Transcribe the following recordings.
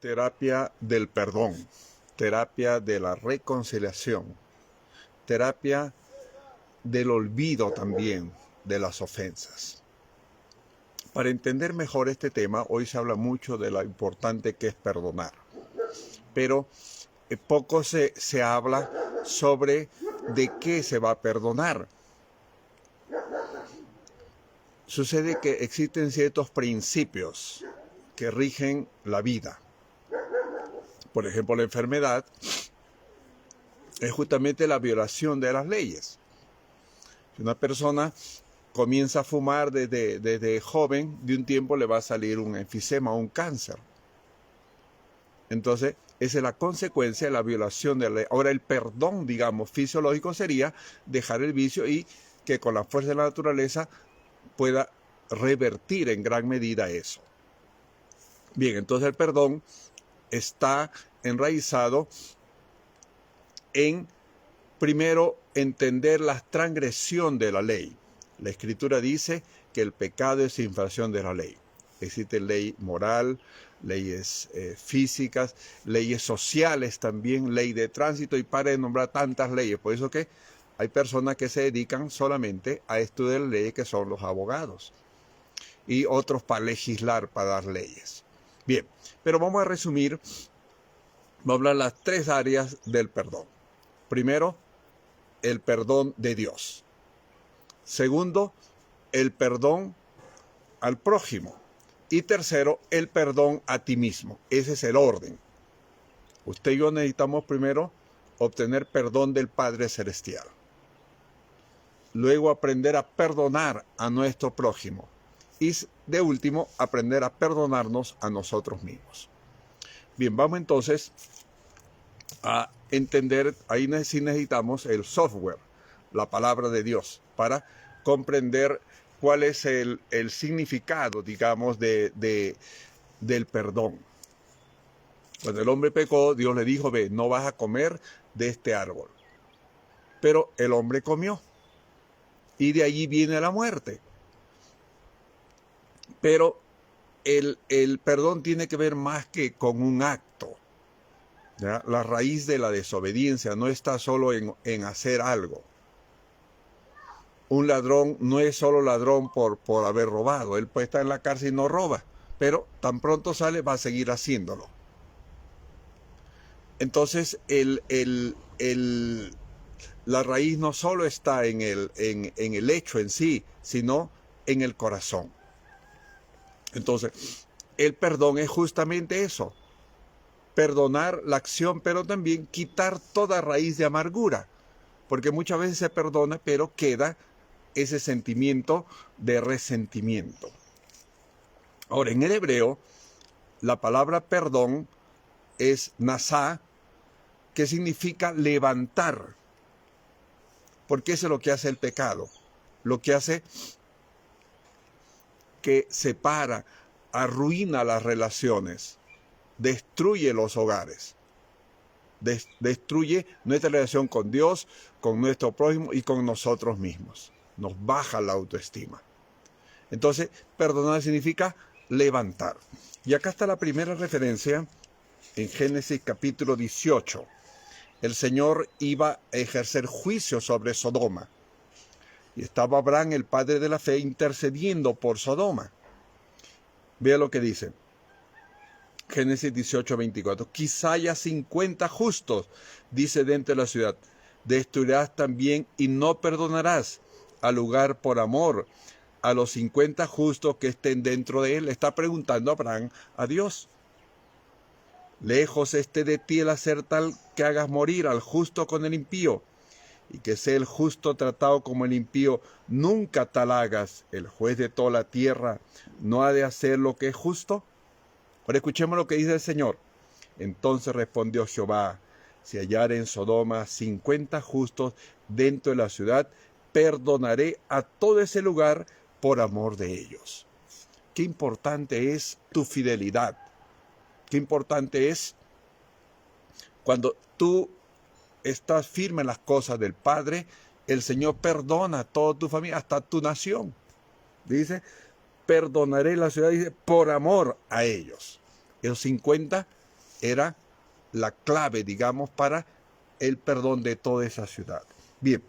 Terapia del perdón, terapia de la reconciliación, terapia del olvido también de las ofensas. Para entender mejor este tema, hoy se habla mucho de lo importante que es perdonar, pero poco se habla sobre de qué se va a perdonar. Sucede que existen ciertos principios que rigen la vida. Por ejemplo, la enfermedad es justamente la violación de las leyes. Si una persona comienza a fumar desde joven, de un tiempo le va a salir un enfisema o un cáncer. Entonces, esa es la consecuencia de la violación de la ley. Ahora, el perdón, digamos, fisiológico sería dejar el vicio y que con la fuerza de la naturaleza pueda revertir en gran medida eso. Bien, entonces el perdón está enraizado en, primero, entender la transgresión de la ley. La Escritura dice que el pecado es infracción de la ley. Existe ley moral, leyes físicas, leyes sociales también, ley de tránsito, y para de nombrar tantas leyes. Por eso que hay personas que se dedican solamente a estudiar leyes, que son los abogados, y otros para legislar, para dar leyes. Bien, pero vamos a resumir, vamos a hablar las tres áreas del perdón. Primero, el perdón de Dios. Segundo, el perdón al prójimo. Y tercero, el perdón a ti mismo. Ese es el orden. Usted y yo necesitamos primero obtener perdón del Padre Celestial. Luego aprender a perdonar a nuestro prójimo. Y de último, aprender a perdonarnos a nosotros mismos. Bien, vamos entonces a entender, ahí sí necesitamos el software, la palabra de Dios, para comprender cuál es el significado, digamos, del perdón. Cuando el hombre pecó, Dios le dijo, ve, no vas a comer de este árbol. Pero el hombre comió. Y de allí viene la muerte. Pero el perdón tiene que ver más que con un acto. ¿Ya? La raíz de la desobediencia no está solo en hacer algo. Un ladrón no es solo ladrón por haber robado. Él puede estar en la cárcel y no roba, pero tan pronto sale va a seguir haciéndolo. Entonces la raíz no solo está en el hecho en sí, sino en el corazón. Entonces, el perdón es justamente eso. Perdonar la acción, pero también quitar toda raíz de amargura. Porque muchas veces se perdona, pero queda ese sentimiento de resentimiento. Ahora, en el hebreo, la palabra perdón es nasá, que significa levantar. Porque eso es lo que hace el pecado. Lo que hace que separa, arruina las relaciones, destruye los hogares, destruye nuestra relación con Dios, con nuestro prójimo y con nosotros mismos. Nos baja la autoestima. Entonces, perdonar significa levantar. Y acá está la primera referencia en Génesis capítulo 18. El Señor iba a ejercer juicio sobre Sodoma. Y estaba Abraham, el padre de la fe, intercediendo por Sodoma. Vea lo que dice. Génesis 18, 24. Quizá haya 50 justos, dice, dentro de la ciudad. Destruirás también y no perdonarás al lugar por amor a los 50 justos que estén dentro de él. Está preguntando Abraham a Dios. Lejos esté de ti el hacer tal que hagas morir al justo con el impío, y que sea el justo tratado como el impío. Nunca tal hagas. El juez de toda la tierra no ha de hacer lo que es justo. Ahora escuchemos lo que dice el Señor. Entonces respondió Jehová: si hallare en Sodoma 50 justos dentro de la ciudad, perdonaré a todo ese lugar por amor de ellos. Qué importante es tu fidelidad. Qué importante es cuando tú estás firme en las cosas del Padre, el Señor perdona a toda tu familia, hasta tu nación. Dice, perdonaré la ciudad, dice, por amor a ellos. Esos 50 era la clave, digamos, para el perdón de toda esa ciudad. Bien,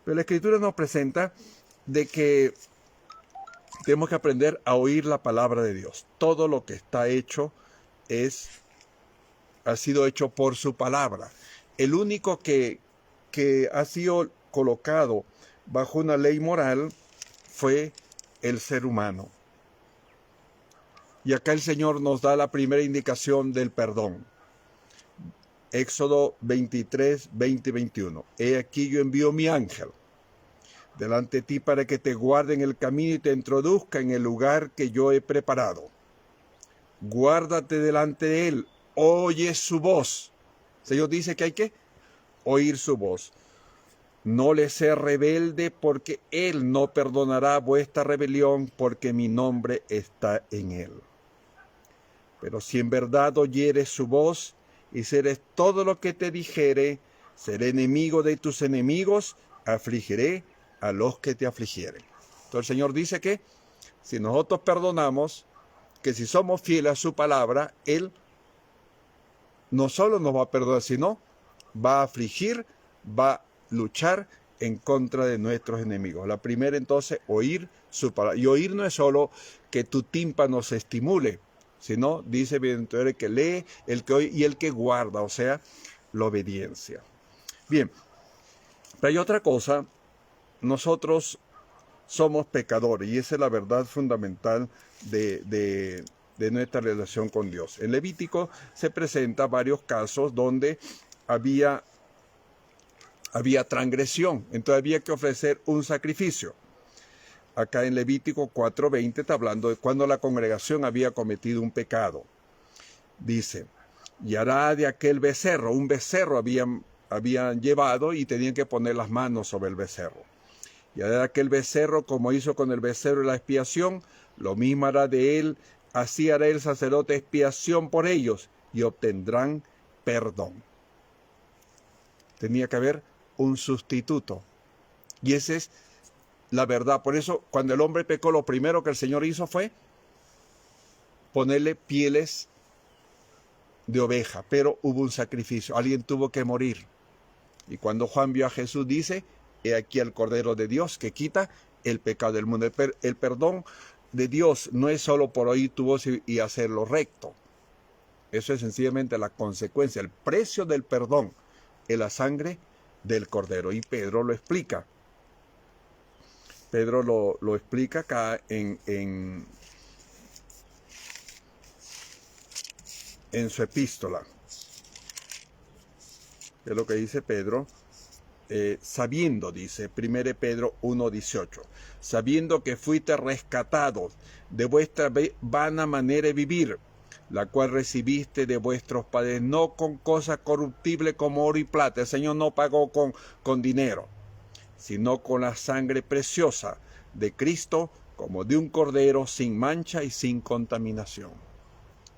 pero la Escritura nos presenta de que tenemos que aprender a oír la palabra de Dios. Todo lo que está hecho ha sido hecho por su palabra. El único que ha sido colocado bajo una ley moral fue el ser humano. Y acá el Señor nos da la primera indicación del perdón. Éxodo 23, 20 y 21. He aquí yo envío mi ángel delante de ti para que te guarde en el camino y te introduzca en el lugar que yo he preparado. Guárdate delante de él, oye su voz. El Señor dice que hay que oír su voz. No le sea rebelde, porque él no perdonará vuestra rebelión, porque mi nombre está en él. Pero si en verdad oyeres su voz, y hicieres todo lo que te dijere, seré enemigo de tus enemigos, afligiré a los que te afligieren. Entonces el Señor dice que si nosotros perdonamos, que si somos fieles a su palabra, Él no solo nos va a perdonar, sino va a afligir, va a luchar en contra de nuestros enemigos. La primera, entonces, oír su palabra. Y oír no es solo que tu tímpano se estimule, sino, dice bien, el que lee, el que oye y el que guarda, o sea, la obediencia. Bien, pero hay otra cosa. Nosotros somos pecadores, y esa es la verdad fundamental de nuestra relación con Dios. En Levítico se presentan varios casos donde había transgresión, entonces había que ofrecer un sacrificio. Acá en Levítico 4:20 está hablando de cuando la congregación había cometido un pecado. Dice, y hará de aquel becerro, un becerro habían llevado y tenían que poner las manos sobre el becerro. Y hará de aquel becerro como hizo con el becerro de la expiación, lo mismo hará de él, así hará el sacerdote expiación por ellos y obtendrán perdón. Tenía que haber un sustituto. Y esa es la verdad. Por eso, cuando el hombre pecó, lo primero que el Señor hizo fue ponerle pieles de oveja, pero hubo un sacrificio, alguien tuvo que morir. Y cuando Juan vio a Jesús, dice, he aquí el Cordero de Dios que quita el pecado del mundo. El perdón de Dios no es solo por oír tu voz y hacerlo recto. Eso es sencillamente la consecuencia. El precio del perdón es la sangre del Cordero. Y Pedro lo explica. Pedro lo explica acá en su epístola. Es lo que dice Pedro. Sabiendo, dice 1 Pedro 1:18, sabiendo que fuiste rescatados de vuestra vana manera de vivir, la cual recibiste de vuestros padres, no con cosas corruptibles como oro y plata. El Señor no pagó con dinero, sino con la sangre preciosa de Cristo, como de un cordero sin mancha y sin contaminación.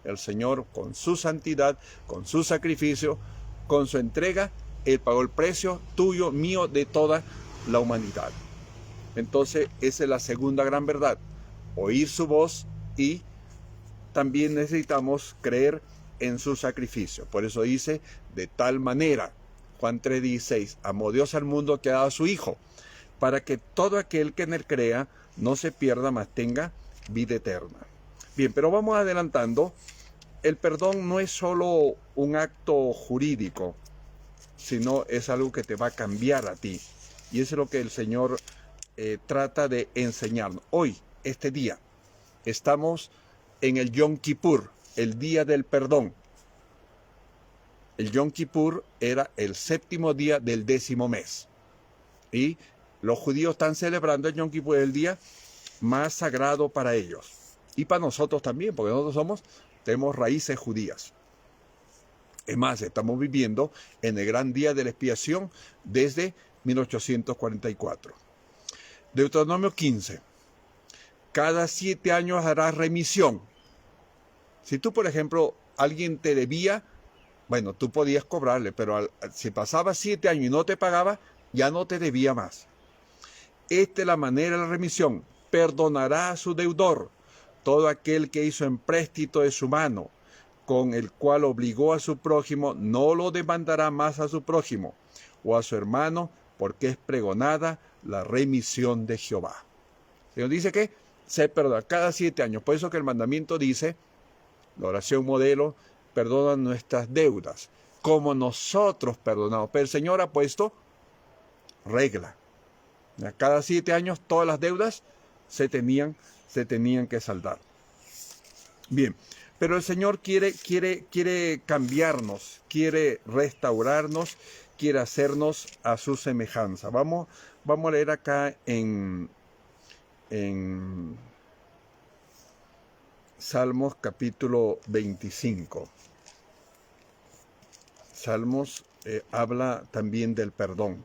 El Señor, con su santidad, con su sacrificio, con su entrega, Él pagó el precio tuyo, mío, de toda la humanidad. Entonces, esa es la segunda gran verdad. Oír su voz, y también necesitamos creer en su sacrificio. Por eso dice, de tal manera, Juan 3:16, amó Dios al mundo que ha dado a su Hijo, para que todo aquel que en él crea no se pierda, mas tenga vida eterna. Bien, pero vamos adelantando. El perdón no es solo un acto jurídico, sino es algo que te va a cambiar a ti. Y eso es lo que el Señor trata de enseñarnos. Hoy, este día, estamos en el Yom Kippur, el día del perdón. El Yom Kippur era el 7º día del 10º mes. Y los judíos están celebrando el Yom Kippur, el día más sagrado para ellos. Y para nosotros también, porque nosotros tenemos raíces judías. Es más, estamos viviendo en el gran día de la expiación desde 1844. Deuteronomio 15. Cada 7 años harás remisión. Si tú, por ejemplo, alguien te debía, bueno, tú podías cobrarle, pero si pasaba 7 años y no te pagaba, ya no te debía más. Esta es la manera de la remisión. Perdonará a su deudor todo aquel que hizo empréstito de su mano, con el cual obligó a su prójimo, no lo demandará más a su prójimo o a su hermano, porque es pregonada la remisión de Jehová. El Señor dice que se perdona cada 7 años. Por eso que el mandamiento dice, la oración modelo, perdona nuestras deudas, como nosotros perdonamos. Pero el Señor ha puesto regla. Cada 7 años todas las deudas se tenían que saldar. Bien, pero el Señor quiere cambiarnos, quiere restaurarnos, quiere hacernos a su semejanza. Vamos a leer acá en Salmos capítulo 25. Salmos habla también del perdón.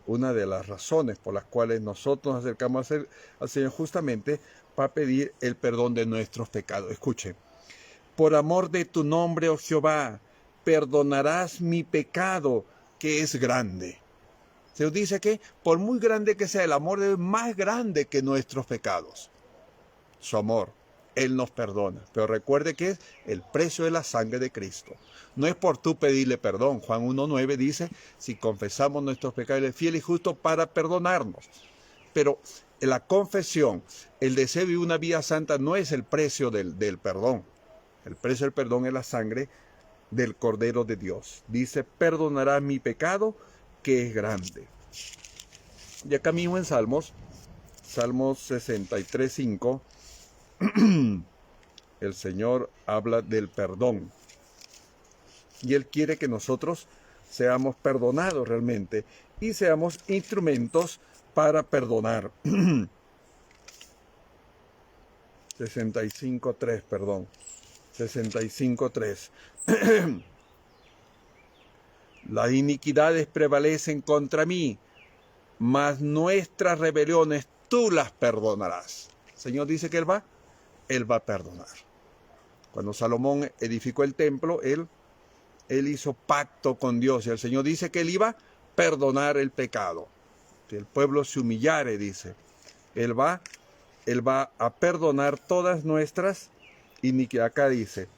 Una de las razones por las cuales nosotros nos acercamos al Señor justamente para pedir el perdón de nuestros pecados. Escuche, por amor de tu nombre, oh Jehová, perdonarás mi pecado, que es grande. Se nos dice que por muy grande que sea el amor, es más grande que nuestros pecados. Su amor, Él nos perdona. Pero recuerde que es el precio de la sangre de Cristo. No es por tú pedirle perdón. Juan 1:9 dice, si confesamos nuestros pecados, Él es fiel y justo para perdonarnos. Pero la confesión, el deseo de vivir una vida santa no es el precio del perdón. El precio del perdón es la sangre del Cordero de Dios. Dice, perdonará mi pecado, que es grande. Y acá mismo en Salmos 63:5, el Señor habla del perdón. Y Él quiere que nosotros seamos perdonados realmente y seamos instrumentos para perdonar. 65:3. Las iniquidades prevalecen contra mí, mas nuestras rebeliones tú las perdonarás. El Señor dice que Él va a perdonar. Cuando Salomón edificó el templo, él hizo pacto con Dios y el Señor dice que Él iba a perdonar el pecado. Si el pueblo se humillare, dice, Él va a perdonar todas nuestras iniquidades. Acá dice,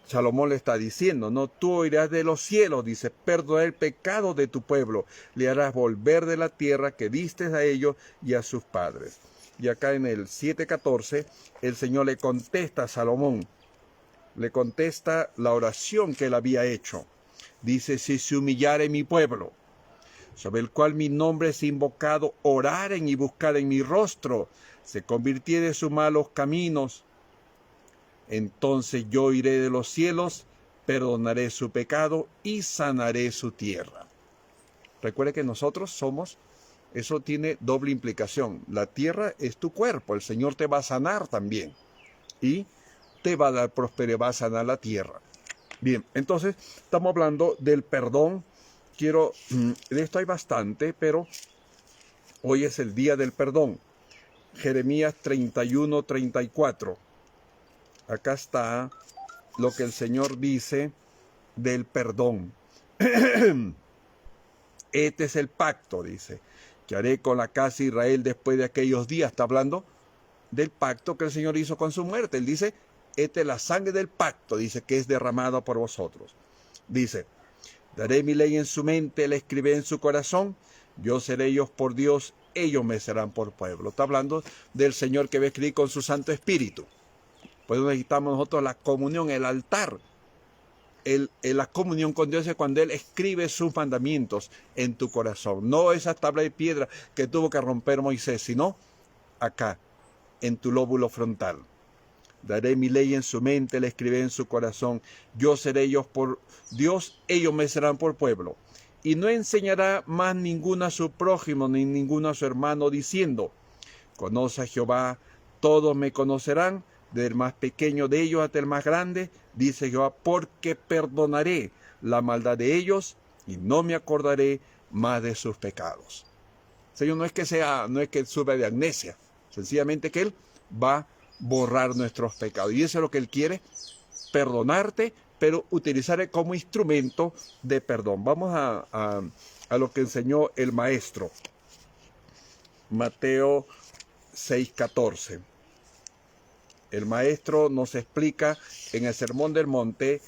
Salomón le está diciendo, no, tú oirás de los cielos, dice, perdonar el pecado de tu pueblo, le harás volver de la tierra que diste a ellos y a sus padres. Y acá en el 7:14, el Señor le contesta a Salomón, le contesta la oración que él había hecho. Dice, si se humillare mi pueblo, sobre el cual mi nombre es invocado, oraren y buscaren mi rostro, se convirtiere de sus malos caminos, entonces yo iré de los cielos, perdonaré su pecado y sanaré su tierra. Recuerde que nosotros somos, eso tiene doble implicación. La tierra es tu cuerpo, el Señor te va a sanar también. Y te va a dar prosperidad, va a sanar la tierra. Bien, entonces estamos hablando del perdón. De esto hay bastante, pero hoy es el día del perdón. Jeremías 31:34. Acá está lo que el Señor dice del perdón. Este es el pacto, dice, que haré con la casa de Israel después de aquellos días. Está hablando del pacto que el Señor hizo con su muerte. Él dice, esta es la sangre del pacto, dice, que es derramada por vosotros. Dice, daré mi ley en su mente, la escribiré en su corazón, yo seré ellos por Dios, ellos me serán por pueblo. Está hablando del Señor que va a escribir con su Santo Espíritu. Por eso necesitamos nosotros la comunión, el altar. La comunión con Dios es cuando Él escribe sus mandamientos en tu corazón. No esa tabla de piedra que tuvo que romper Moisés, sino acá, en tu lóbulo frontal. Daré mi ley en su mente, la escribiré en su corazón. Yo seré ellos por Dios, ellos me serán por pueblo. Y no enseñará más ninguno a su prójimo, ni ninguno a su hermano, diciendo, conoce a Jehová, todos me conocerán, del más pequeño de ellos hasta el más grande, dice Jehová, porque perdonaré la maldad de ellos y no me acordaré más de sus pecados. Señor, no es que sufra de amnesia, sencillamente que Él va a borrar nuestros pecados. Y eso es lo que Él quiere, perdonarte, pero utilizaré como instrumento de perdón. Vamos a lo que enseñó el Maestro. Mateo 6:14. El maestro nos explica en el Sermón del Monte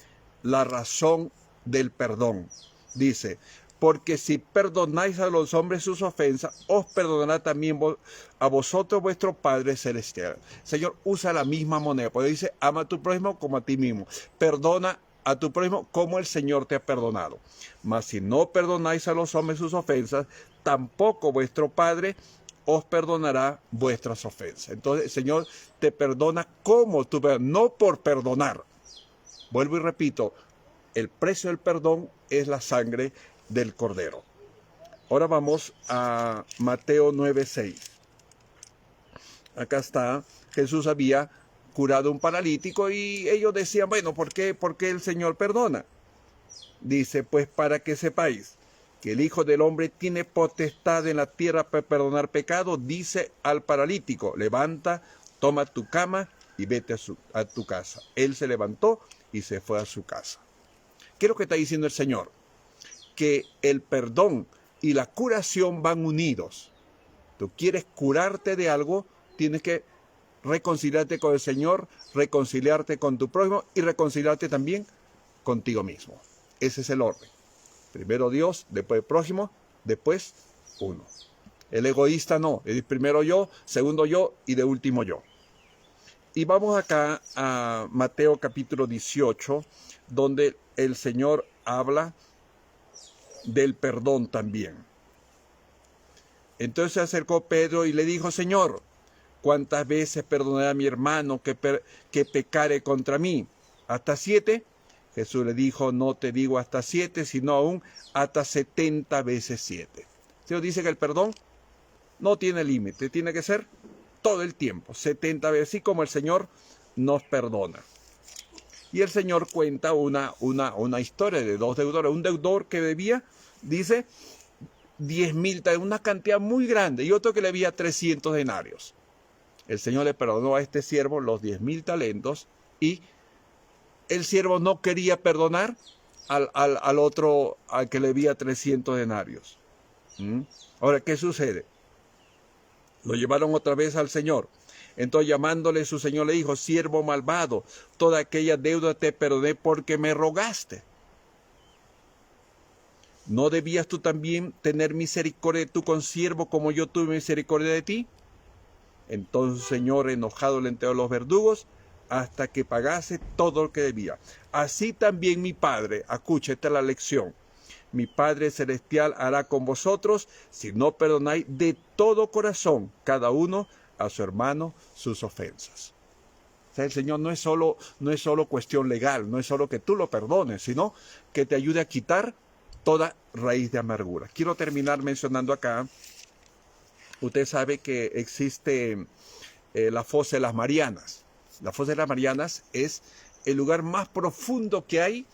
la razón del perdón. Dice, porque si perdonáis a los hombres sus ofensas, os perdonará también a vosotros vuestro Padre Celestial. El Señor usa la misma moneda, porque dice, ama a tu prójimo como a ti mismo. Perdona a tu prójimo como el Señor te ha perdonado. Mas si no perdonáis a los hombres sus ofensas, tampoco vuestro Padre os perdonará vuestras ofensas. Entonces el Señor te perdona como tú, no por perdonar. Vuelvo y repito, el precio del perdón es la sangre del Cordero. Ahora vamos a Mateo 9:6. Acá está, Jesús había curado un paralítico y ellos decían, bueno, ¿por qué el Señor perdona? Dice, pues para que sepáis que el Hijo del Hombre tiene potestad en la tierra para perdonar pecado, dice al paralítico, levanta, toma tu cama y vete a tu casa. Él se levantó y se fue a su casa. ¿Qué es lo que está diciendo el Señor? Que el perdón y la curación van unidos. Tú quieres curarte de algo, tienes que reconciliarte con el Señor, reconciliarte con tu prójimo y reconciliarte también contigo mismo. Ese es el orden. Primero Dios, después el prójimo, después uno. El egoísta no, es primero yo, segundo yo y de último yo. Y vamos acá a Mateo capítulo 18, donde el Señor habla del perdón también. Entonces se acercó Pedro y le dijo, Señor, ¿cuántas veces perdonaré a mi hermano que pecare contra mí? ¿Hasta 7? Jesús le dijo, no te digo hasta 7, sino aún hasta 70 veces 7. Dios dice que el perdón no tiene límite, tiene que ser todo el tiempo, 70 veces, así como el Señor nos perdona. Y el Señor cuenta una historia de 2 deudores. Un deudor que debía, dice, 10,000, una cantidad muy grande, y otro que le debía 300 denarios. El Señor le perdonó a este siervo los 10,000 talentos y el siervo no quería perdonar al otro, al que le debía 300 denarios. Ahora, ¿qué sucede? Lo llevaron otra vez al Señor. Entonces, llamándole, su Señor le dijo, siervo malvado, toda aquella deuda te perdoné porque me rogaste. ¿No debías tú también tener misericordia de tu consiervo como yo tuve misericordia de ti? Entonces, Señor, enojado, le entregó a los verdugos hasta que pagase todo lo que debía. Así también mi Padre, escucha, esta es la lección, mi Padre Celestial hará con vosotros si no perdonáis de todo corazón cada uno a su hermano sus ofensas. O sea, el Señor no es solo cuestión legal, no es solo que tú lo perdones, sino que te ayude a quitar toda raíz de amargura. Quiero terminar mencionando acá, usted sabe que existe la fosa de las Marianas. La fosa de las Marianas es el lugar más profundo que hay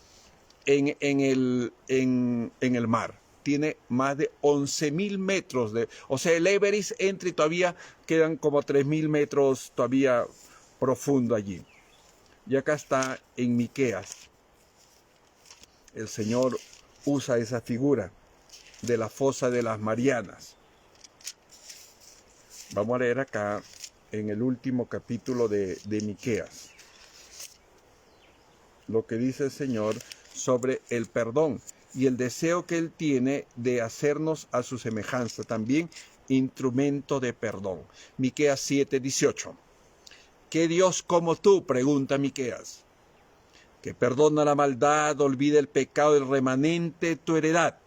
en el mar. Tiene más de 11,000 metros o sea, el Everest entra y todavía quedan como 3,000 metros todavía profundo allí. Y acá está en Miqueas. El Señor usa esa figura de la fosa de las Marianas. Vamos a leer acá en el último capítulo de Miqueas lo que dice el Señor sobre el perdón y el deseo que Él tiene de hacernos a su semejanza, también instrumento de perdón. Miqueas 7:18. ¿Qué Dios como tú? Pregunta Miqueas, que perdona la maldad, olvida el pecado del remanente de tu heredad.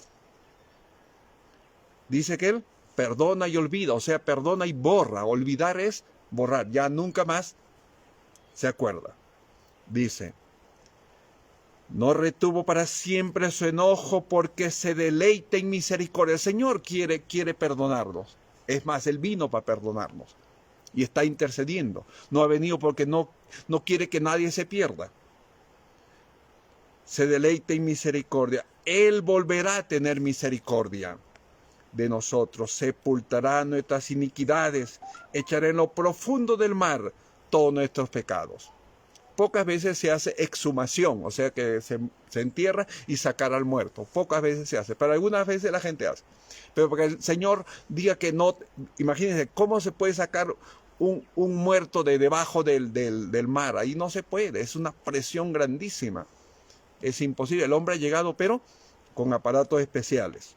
Dice que Él perdona y olvida, o sea, perdona y borra. Olvidar es borrar, ya nunca más se acuerda. Dice, no retuvo para siempre su enojo porque se deleita en misericordia. El Señor quiere perdonarnos. Es más, Él vino para perdonarnos y está intercediendo. No ha venido porque no quiere que nadie se pierda. Se deleita en misericordia. Él volverá a tener misericordia de nosotros. Sepultará nuestras iniquidades. Echará en lo profundo del mar todos nuestros pecados. Pocas veces se hace exhumación, o sea que se entierra y sacar al muerto. Pocas veces se hace, pero algunas veces la gente hace. Pero porque el Señor diga que no, imagínense, ¿cómo se puede sacar un muerto de debajo del mar. Ahí no se puede, es una presión grandísima. Es imposible. El hombre ha llegado, pero con aparatos especiales.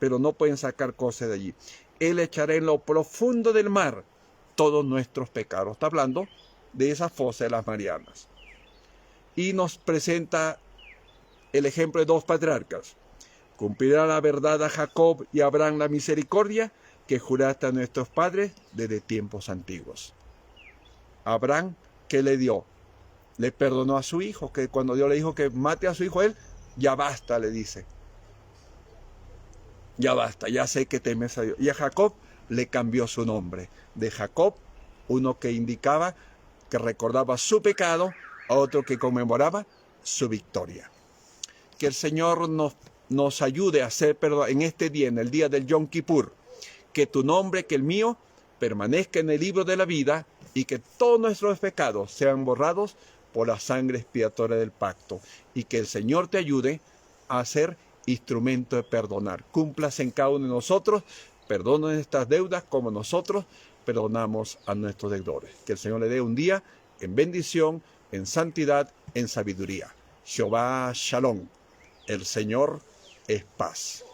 Pero no pueden sacar cosas de allí. Él echará en lo profundo del mar todos nuestros pecados. Está hablando de esa fosa de las Marianas. Y nos presenta el ejemplo de dos patriarcas. Cumplirá la verdad a Jacob y a Abraham la misericordia que juraste a nuestros padres desde tiempos antiguos. Abraham, ¿qué le dio? Le perdonó a su hijo, que cuando Dios le dijo que mate a su hijo, él, ya basta, le dice. Ya basta, ya sé que temes a Dios. Y a Jacob le cambió su nombre. De Jacob, uno que indicaba, que recordaba su pecado, a otro que conmemoraba su victoria. Que el Señor nos ayude a hacer perdón en este día, en el día del Yom Kippur. Que tu nombre, que el mío, permanezca en el libro de la vida y que todos nuestros pecados sean borrados por la sangre expiatoria del pacto. Y que el Señor te ayude a ser instrumento de perdonar. Cúmplase en cada uno de nosotros, perdona nuestras deudas como nosotros perdonamos a nuestros deudores. Que el Señor le dé un día en bendición, en santidad, en sabiduría. Jehová Shalom. El Señor es paz.